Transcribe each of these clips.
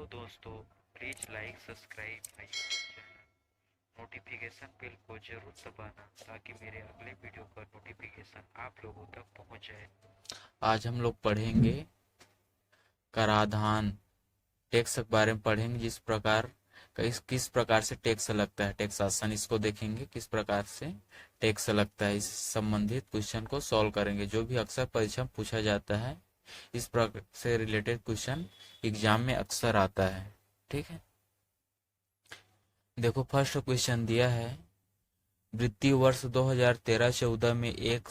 Hello दोस्तों, please like subscribe my YouTube channel. Notification bell को जरूर दबाना ताकि मेरे अगले वीडियो का नोटिफिकेशन आप लोगों तक पहुंच जाए। आज हम लोग पढ़ेंगे कराधान टैक्स के बारे में पढ़ेंगे। जिस प्रकार किस प्रकार से टैक्स लगता है, टैक्सेशन, इसको देखेंगे किस प्रकार से टैक्स लगता है। इस संबंधित क्वेश्चन को सॉल्व करेंगे जो भी अक्सर परीक्षा में पूछा जाता है। इस प्रकार से रिलेटेड क्वेश्चन एग्जाम में अक्सर आता है। ठीक है, देखो फर्स्ट क्वेश्चन दिया है, वित्तीय वर्ष 2013-14 में एक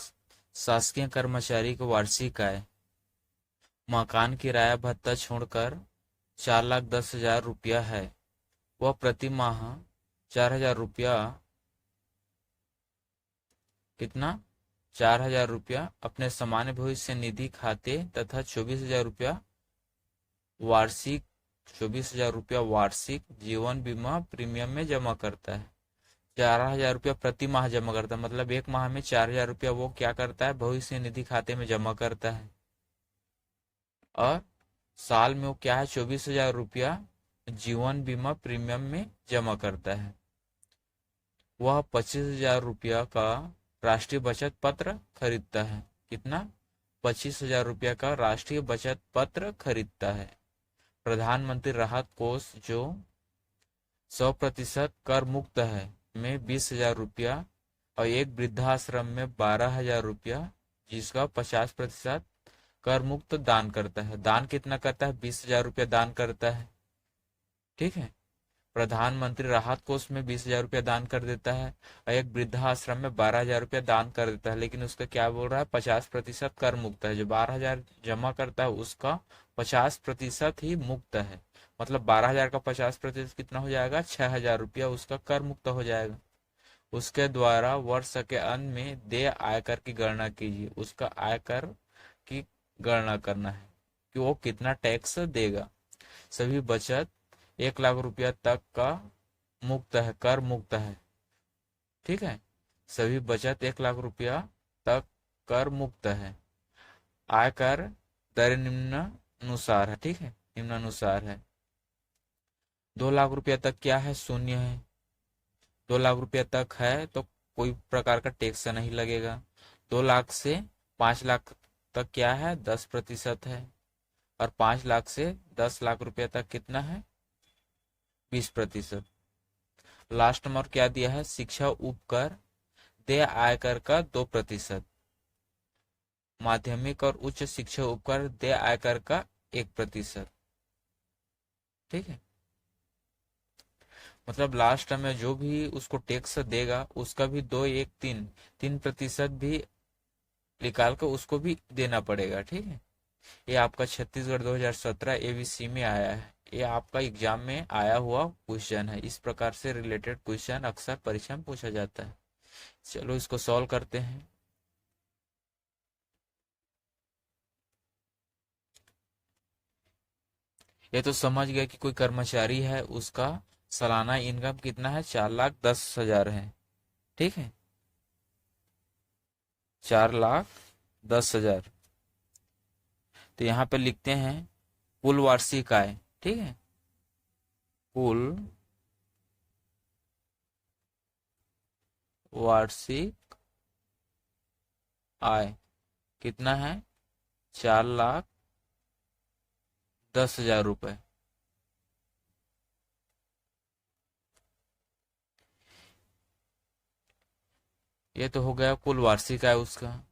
शासकीय कर्मचारी को वार्षिक आय मकान किराया भत्ता छोड़कर 4,10,000 रुपया है। वह प्रति माह 4,000 रुपया, कितना, 4,000 रुपया अपने सामान्य भविष्य निधि खाते तथा 24,000 रुपया वार्षिक 24,000 रुपया वार्षिक जीवन बीमा प्रीमियम में जमा करता है। 4,000 रुपया प्रति माह जमा करता है, मतलब एक माह में 4,000 रुपया वो क्या करता है, भविष्य निधि खाते में जमा करता है। और साल में वो क्या है, 24,000 रुपया जीवन बीमा प्रीमियम में जमा करता है। वह 25,000 रुपया का राष्ट्रीय बचत पत्र खरीदता है। कितना, 25,000 रुपया का राष्ट्रीय बचत पत्र खरीदता है। प्रधानमंत्री राहत कोष जो 100% कर मुक्त है में 20,000 रुपया और एक वृद्धाश्रम में 12,000 रुपया जिसका 50% कर मुक्त दान करता है। दान कितना करता है, 20,000 रुपया दान करता है। ठीक है, प्रधानमंत्री राहत कोष में 20,000 रुपया दान कर देता है और एक वृद्धाश्रम में 12,000 रुपया दान कर देता है। लेकिन उसका क्या बोल रहा है, 50% कर मुक्त है। जो 12,000 जमा करता है उसका 50% ही मुक्त है, मतलब 12,000 का 50% कितना हो जाएगा, 6,000 रुपया उसका कर मुक्त हो जाएगा। उसके द्वारा वर्ष के अंत में देय आयकर की गणना कीजिए। उसका आयकर की गणना करना है कि वो कितना टैक्स देगा। सभी बचत 1,00,000 रुपया तक का मुक्त है, कर मुक्त है। ठीक है, सभी बचत 1,00,000 रुपया तक कर मुक्त है। आयकर दर निम्नानुसार है। ठीक है, निम्नानुसार है। 2,00,000 रुपया तक क्या है, शून्य है। 2,00,000 रुपया तक है तो कोई प्रकार का टैक्स नहीं लगेगा। 2 लाख से 5 लाख तक क्या है, 10% है। और 5 लाख से 10 लाख रुपया तक कितना है, 20%। लास्ट में और क्या दिया है, शिक्षा उपकर देय आयकर का 2%, माध्यमिक और उच्च शिक्षा उपकर देय आयकर का 1%। ठीक है, मतलब लास्ट में जो भी उसको टैक्स देगा उसका भी 3% भी निकाल कर उसको भी देना पड़ेगा। ठीक है, ये आपका छत्तीसगढ़ 2017 एबीसी में आया है। ये आपका एग्जाम में आया हुआ क्वेश्चन है। इस प्रकार से रिलेटेड क्वेश्चन अक्सर परीक्षा में पूछा जाता है। चलो इसको सॉल्व करते हैं। ये तो समझ गए कि कोई कर्मचारी है, उसका सालाना इनकम कितना है, 4,10,000 है। ठीक है, 4,10,000। तो यहाँ पे लिखते हैं कुल वार्षिक आय। ठीक है, कुल वार्षिक आय कितना है, 4,10,000 रुपए। ये तो हो गया कुल वार्षिक आय उसका।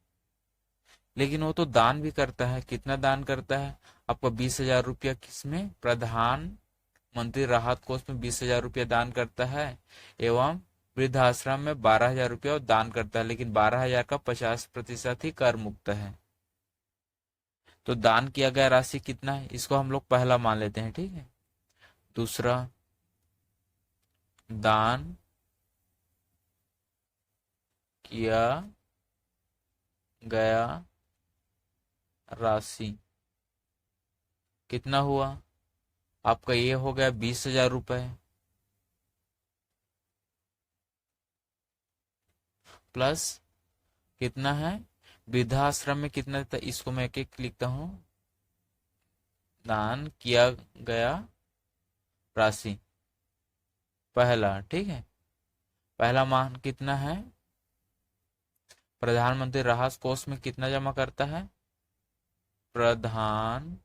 लेकिन वो तो दान भी करता है। कितना दान करता है, आपको 20,000 रुपया किसमें, प्रधानमंत्री राहत कोष में 20,000 रुपया दान करता है एवं वृद्धाश्रम में 12,000 रुपया दान करता है। लेकिन 12,000 का 50% ही कर मुक्त है। तो दान किया गया राशि कितना है, इसको हम लोग पहला मान लेते हैं। ठीक है, दूसरा, दान किया गया राशि कितना हुआ, आपका ये हो गया 20,000 रुपए, प्लस कितना है, वृद्धाश्रम में कितना था, इसको मैं एक एक लिखता हूं। दान किया गया राशि पहला, ठीक है। पहला मान कितना है? प्रधानमंत्री राहत कोष में कितना जमा करता है? प्रधानमंत्री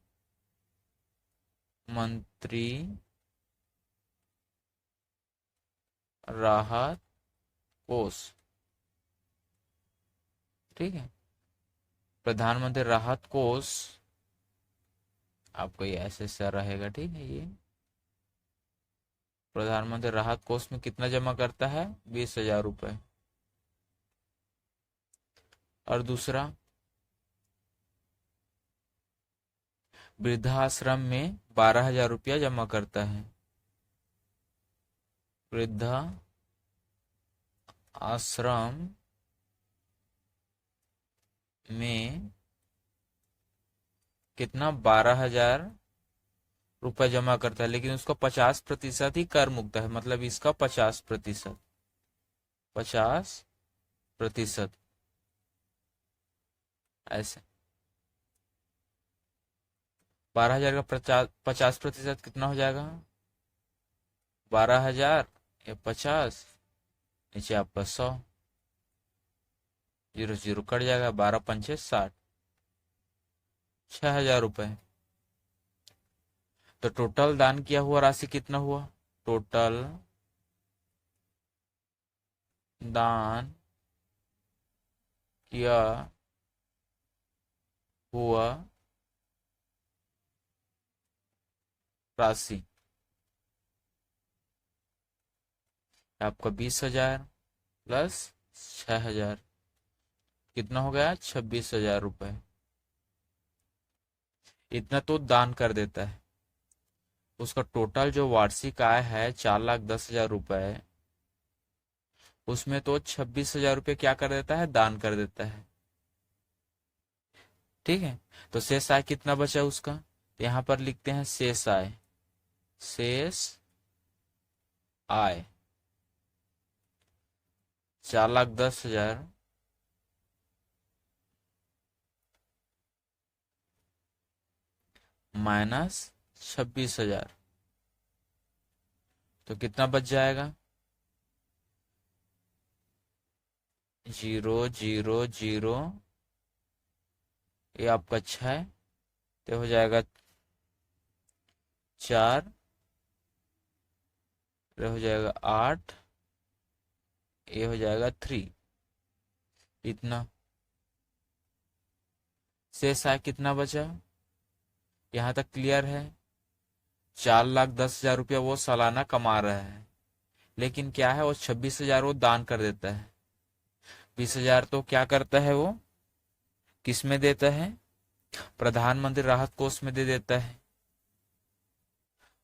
राहत कोष, ठीक है। प्रधानमंत्री राहत कोष आपको ये ऐसे सा रहेगा, ठीक है। ये प्रधानमंत्री राहत कोष में कितना जमा करता है? 20,000 रुपए। और दूसरा, वृद्धाश्रम में 12,000 रुपया जमा करता है। वृद्धा आश्रम में कितना? 12,000 रुपये जमा करता है, लेकिन उसका 50% ही कर मुक्त है, मतलब इसका 50%। 50% ऐसे 12,000 का 50% कितना हो जाएगा? 12,000 या 50, नीचे आपका 100, जीरो जीरो कट जाएगा, 12 पंचे 60, 6,000 रुपये। तो टोटल दान किया हुआ राशि कितना हुआ? टोटल दान किया हुआ राशि आपका 20,000 प्लस 6,000, कितना हो गया? 26,000 रुपये। इतना तो दान कर देता है। उसका टोटल जो वार्षिक आय है 4,10,000 रुपये, उसमें तो 26,000 रुपये क्या कर देता है? दान कर देता है, ठीक है। तो शेष आय कितना बचा उसका? यहाँ पर लिखते हैं शेष आय। शेष आय 4,10,000 माइनस 26,000, तो कितना बच जाएगा? 0 0 0, ये आपका 6, तो हो जाएगा 4, ये हो जाएगा 8, ये हो जाएगा 3। इतना शेष आय कितना बचा? यहाँ तक क्लियर है? 4,10,000 रुपया वो सालाना कमा रहा है, लेकिन क्या है, वो 26,000 वो दान कर देता है। 20,000 तो क्या करता है वो? किस में देता है? प्रधानमंत्री राहत कोष में दे देता है।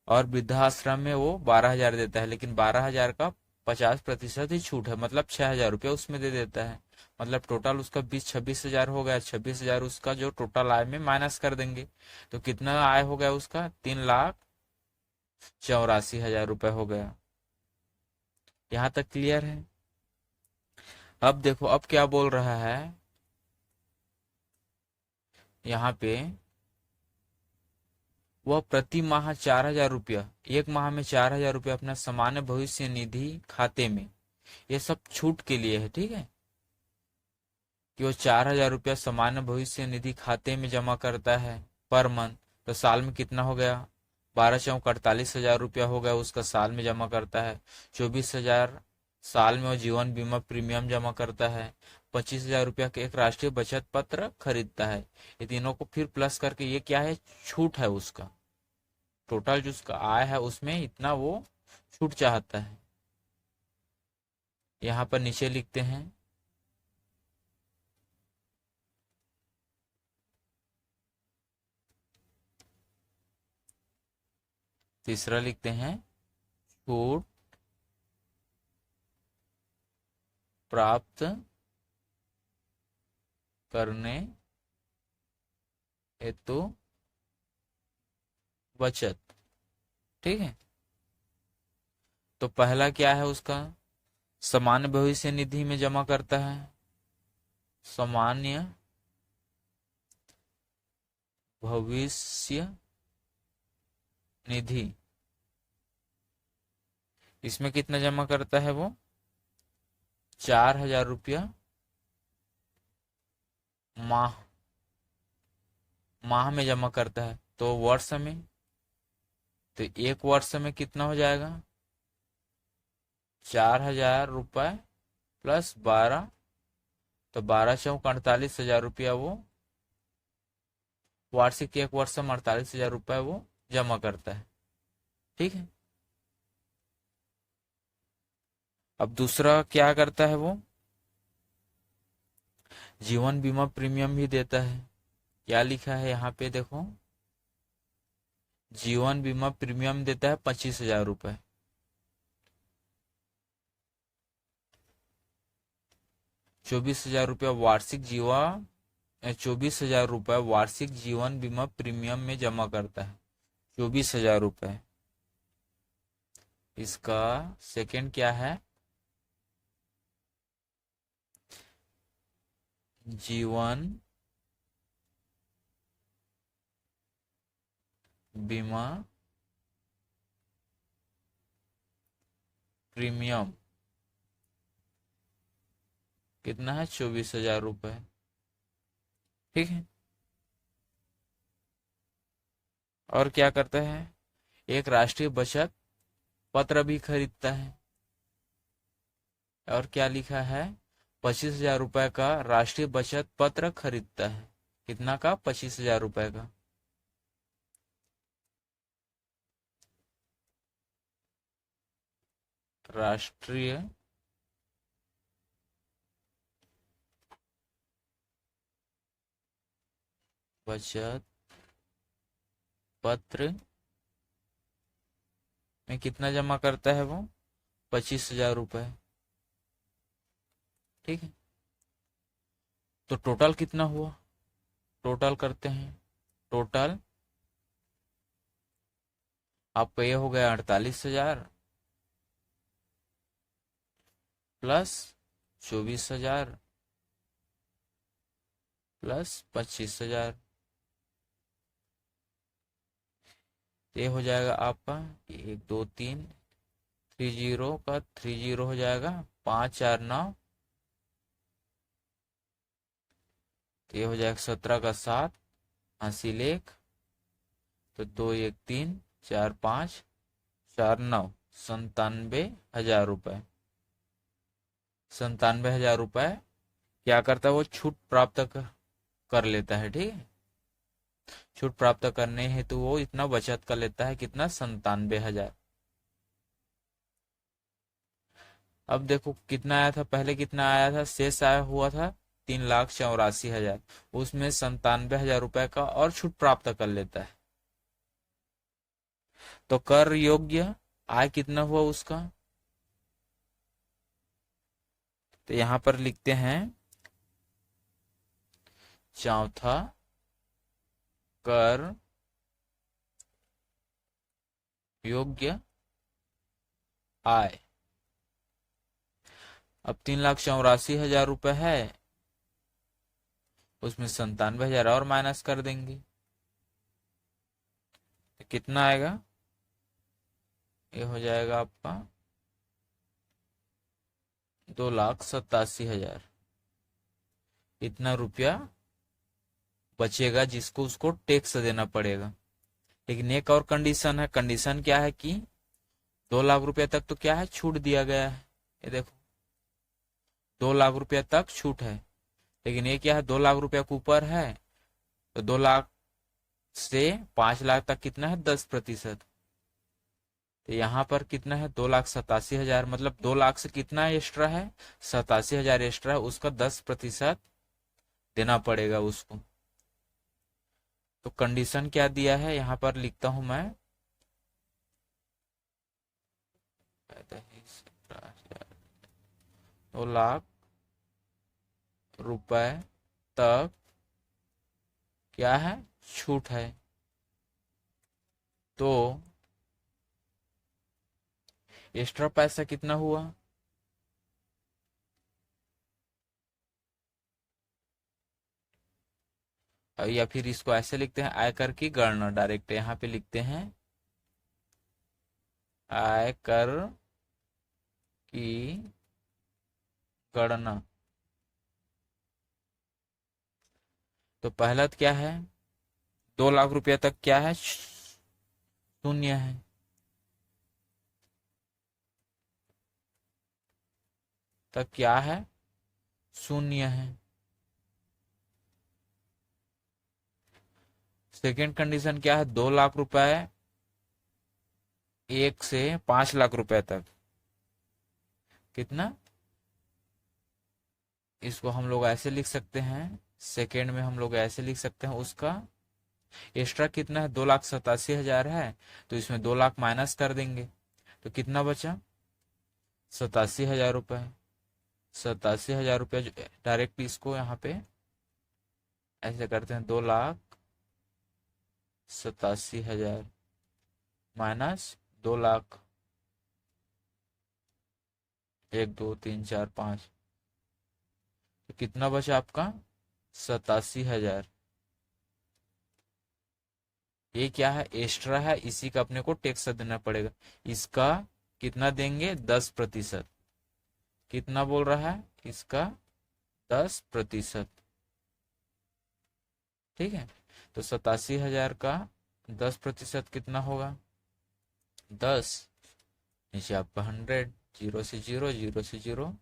और वृद्धाश्रम में वो 12,000 देता है, लेकिन 12,000 का 50% ही छूट है, मतलब 6,000 रुपया उसमें दे देता है। मतलब टोटल उसका 26,000 हो गया। 26,000 उसका जो टोटल आय में माइनस कर देंगे, तो कितना आय हो गया उसका? 3,84,000 रुपये हो गया। यहाँ तक क्लियर है? अब देखो, अब क्या बोल रहा है यहाँ पे? वह प्रति माह 4,000 रुपया, एक माह में 4,000 रुपया अपना सामान्य भविष्य निधि खाते में, ये सब छूट के लिए है, ठीक है, कि वो 4,000 रुपया सामान्य भविष्य निधि खाते में जमा करता है पर मंथ। तो साल में कितना हो गया? 12 × 48,000 रुपया हो गया उसका, साल में जमा करता है। 24,000 साल में वो जीवन बीमा प्रीमियम जमा करता है। 25,000 रुपया के एक राष्ट्रीय बचत पत्र खरीदता है। ये तीनों को फिर प्लस करके ये क्या है? छूट है उसका। टोटल जो उसका आय है उसमें इतना वो छूट चाहता है। यहाँ पर नीचे लिखते हैं तीसरा लिखते हैं, छूट प्राप्त करने हेतु बचत, ठीक है। तो पहला क्या है उसका? सामान्य भविष्य निधि में जमा करता है। सामान्य भविष्य निधि इसमें कितना जमा करता है वो? 4,000 रुपया माह माह में जमा करता है। तो वर्ष में, तो एक वर्ष में कितना हो जाएगा? 4,000 रुपये प्लस 12, तो 12×4 = 48,000 रुपया वो वार्षिक, एक वर्ष में 48,000 रुपये वो जमा करता है। ठीक है। अब दूसरा क्या करता है वो? जीवन बीमा प्रीमियम भी देता है। क्या लिखा है यहाँ पे देखो, जीवन बीमा प्रीमियम देता है 25,000 रुपये। 24,000 रुपया वार्षिक 24,000 रुपये वार्षिक जीवन बीमा प्रीमियम में जमा करता है। 24,000 रुपये। इसका सेकंड क्या है? जीवन बीमा प्रीमियम कितना है? 24,000 रुपये। ठीक है। और क्या करता है? एक राष्ट्रीय बचत पत्र भी खरीदता है। और क्या लिखा है? 25,000 रुपये का राष्ट्रीय बचत पत्र खरीदता है। कितना का? 25,000 रुपये का। राष्ट्रीय बचत पत्र में कितना जमा करता है वो? 25,000 रुपये। ठीक है। तो टोटल कितना हुआ? टोटल करते हैं। टोटल आपका ये हो गया 48,000 प्लस 24,000 प्लस 25,000। ये हो जाएगा आपका 1 2 3, 30 का 30 हो जाएगा, 5 4 9। तो ये हो जाएगा 17 का 7, 80 लेख। तो 2 1 3 4 5 4 9, 97,000 रुपये। 97,000 रुपये क्या करता है वो? छूट प्राप्त कर लेता है। ठीक है। छूट प्राप्त करने हेतु वो इतना बचत कर लेता है। कितना? 97,000। अब देखो कितना आया था पहले, कितना आया था? शेष आया हुआ था 3,84,000। उसमें 97,000 रुपये का और छूट प्राप्त कर लेता है। तो कर योग्य आय कितना हुआ उसका? तो यहां पर लिखते हैं चौथा कर योग्य आय। अब 3,84,000 रुपये है, उसमें 97,000 और माइनस कर देंगे। तो कितना आएगा? ये हो जाएगा आपका 2,87,000। इतना रुपया बचेगा जिसको उसको टैक्स देना पड़ेगा। लेकिन एक और कंडीशन है। कंडीशन क्या है कि 2 लाख रुपया तक तो क्या है? छूट दिया गया है। ये देखो 2 लाख रुपया तक छूट है। लेकिन ये क्या है? 2 लाख रुपया के ऊपर है। तो 2 लाख से 5 लाख तक कितना है? 10%। तो यहाँ पर कितना है? 2,87,000। मतलब 2 लाख से कितना एक्स्ट्रा है? 87,000 एक्स्ट्रा है। उसका 10% देना पड़ेगा उसको। तो कंडीशन क्या दिया है यहाँ पर लिखता हूं मैं। 2 लाख रुपए तक क्या है? छूट है। तो एक्स्ट्रा पैसा कितना हुआ? या फिर इसको ऐसे लिखते हैं, आयकर की गणना डायरेक्ट यहाँ पे लिखते हैं। आयकर की गणना। तो पहला तो क्या है, 2 लाख रुपया तक क्या है, शून्य है। तक क्या है, शून्य है। सेकेंड कंडीशन क्या है, 2 लाख रुपए 1 से 5 लाख रुपए तक। कितना, इसको हम लोग ऐसे लिख सकते हैं, सेकेंड में हम लोग ऐसे लिख सकते हैं, उसका एक्स्ट्रा कितना है, 2,87,000 है, तो इसमें 2 लाख माइनस कर देंगे, तो कितना बचा, 87,000 रुपये। 87,000 रुपये डायरेक्ट इसको यहाँ पे ऐसे करते हैं, 2,87,000 माइनस 2 लाख, 1 2 3 4 5, तो कितना बचा आपका, 87,000। ये क्या है, एक्स्ट्रा है, इसी का अपने को टैक्स देना पड़ेगा। इसका कितना देंगे, 10%। कितना बोल रहा है, इसका 10%। ठीक है, तो 87,000 का 10% कितना होगा, 10, नीचे आपका 100, जीरो से जीरो, जीरो से जीरो,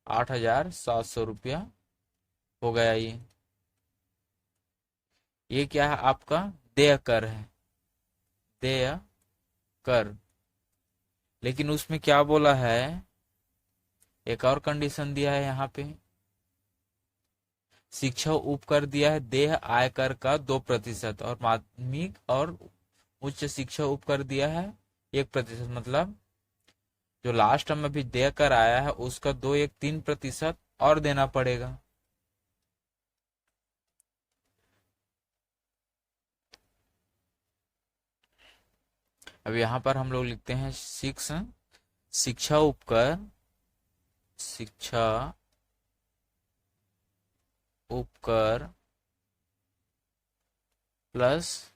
8,700 रुपया हो गया। ये क्या है, आपका देय कर है, देय कर। लेकिन उसमें क्या बोला है, एक और कंडीशन दिया है यहाँ पे, शिक्षा उपकर दिया है देय आयकर का 2%, और माध्यमिक और उच्च शिक्षा उपकर दिया है 1%। मतलब जो लास्ट में अभी देय कर आया है उसका 2 1 3% और देना पड़ेगा। अब यहाँ पर हम लोग लिखते हैं शिक्षा उपकर, शिक्षा उपकर प्लस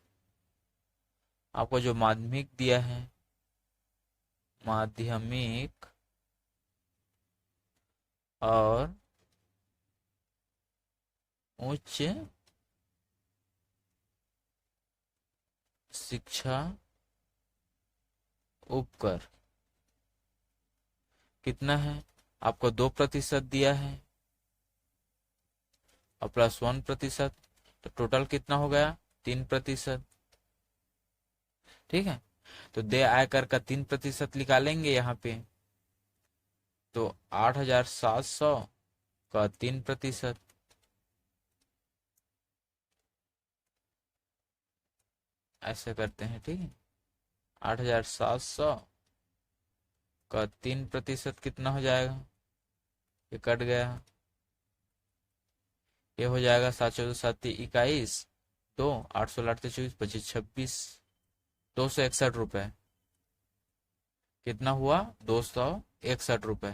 आपको जो माध्यमिक दिया है, माध्यमिक और उच्च शिक्षा उपकर कितना है, आपको 2% दिया है और प्लस 1%, तो टोटल कितना हो गया, 3%। ठीक है, तो देय आयकर का 3% निकालेंगे यहाँ पे, तो 8,700 का 3%, ऐसे करते हैं। ठीक है, 8,700 का 3% कितना हो जाएगा, ये कट गया, ये हो जाएगा 7 14 7 21, 2 8 16 8 24 25 26, 261 रुपए। कितना हुआ, 261 रुपए।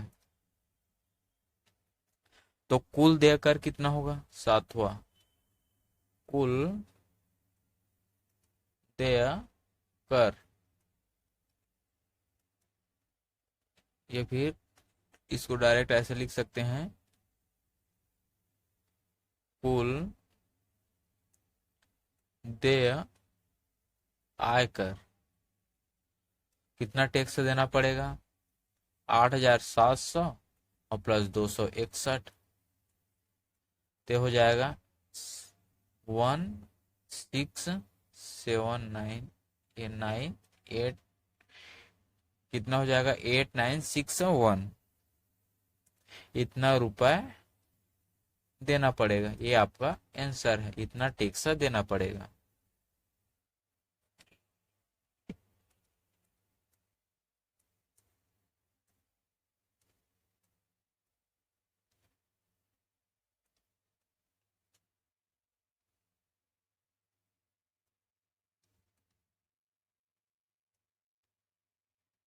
तो कुल देकर कितना होगा, सातवां कुल देय कर। ये फिर इसको डायरेक्ट ऐसे लिख सकते हैं, कुल देय आयकर। कितना टैक्स देना पड़ेगा, 8,700 और प्लस 261, तो हो जाएगा 1,6,7,9,9,8, कितना हो जाएगा, 8,9,6,1, इतना रुपए देना पड़ेगा। ये आपका आंसर है, इतना टैक्स देना पड़ेगा।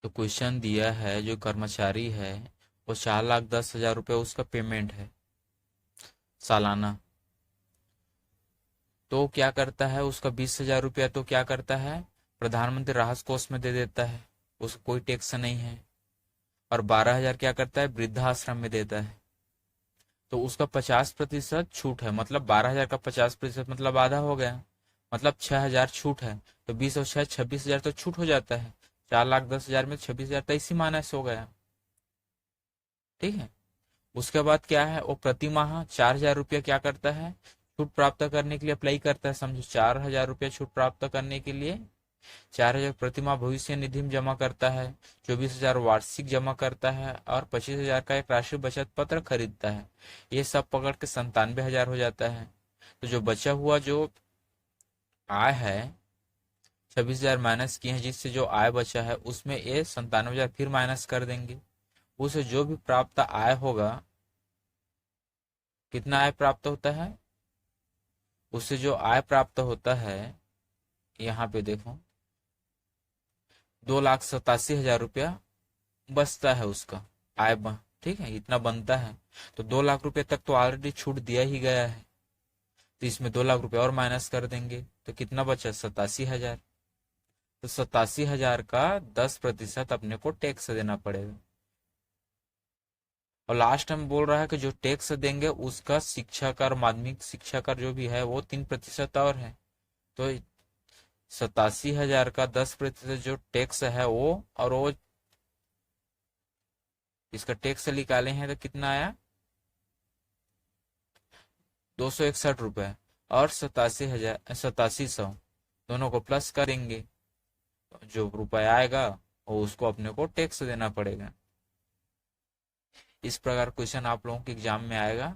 तो क्वेश्चन दिया है, जो कर्मचारी है वो 4,10,000 रुपये उसका पेमेंट है सालाना, तो क्या करता है, उसका 20,000 रुपया तो क्या करता है, प्रधानमंत्री राहत कोष में दे देता है, उसको कोई टैक्स नहीं है। और 12,000 क्या करता है, वृद्धाश्रम में देता है। तो उसका 50% छूट है, मतलब 12,000 का 50% मतलब आधा हो गया, मतलब 6,000 छूट है। तो 20 और 6 26,000 तो छूट हो जाता है। 4,10,000 में 26,000 तो इसी माइनस हो गया। ठीक है। उसके बाद क्या है, वो प्रति माह 4,000 रुपया क्या करता है, छूट प्राप्त करने के लिए अप्लाई करता है। समझो 4,000 रुपया छूट प्राप्त करने के लिए 4,000 प्रति माह भविष्य निधि में जमा करता है, 24,000 वार्षिक जमा करता है और 25,000 का एक राष्ट्रीय बचत पत्र खरीदता है। ये सब पकड़ के 97,000 हो जाता है। तो जो बचा हुआ जो आय है, 26,000 माइनस किए हैं, जिससे जो आय बचा है उसमें ये 97,000 फिर माइनस कर देंगे। उसे जो भी प्राप्त आय होगा, कितना आय प्राप्त होता है, उससे जो आय प्राप्त होता है, यहाँ पे देखो 2,87,000 रुपया बचता है उसका ठीक है, इतना बनता है। तो 2 लाख रुपए तक तो ऑलरेडी छूट दिया ही गया है, तो इसमें 2 लाख रुपए और माइनस कर देंगे तो कितना बचा, 87,000। तो 87,000 का 10% अपने को टैक्स देना पड़ेगा। और लास्ट में बोल रहा है कि जो टैक्स देंगे उसका शिक्षा कर, माध्यमिक शिक्षा कर जो भी है वो 3% और है। तो 87,000 का 10% जो टैक्स है वो, और वो इसका टैक्स निकाले हैं तो कितना आया, 261 रुपए। और 87,000 8700 दोनों को प्लस करेंगे, जो रुपया आएगा वो उसको अपने को टैक्स देना पड़ेगा। इस प्रकार क्वेश्चन आप लोगों के एग्जाम में आएगा।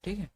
ठीक है।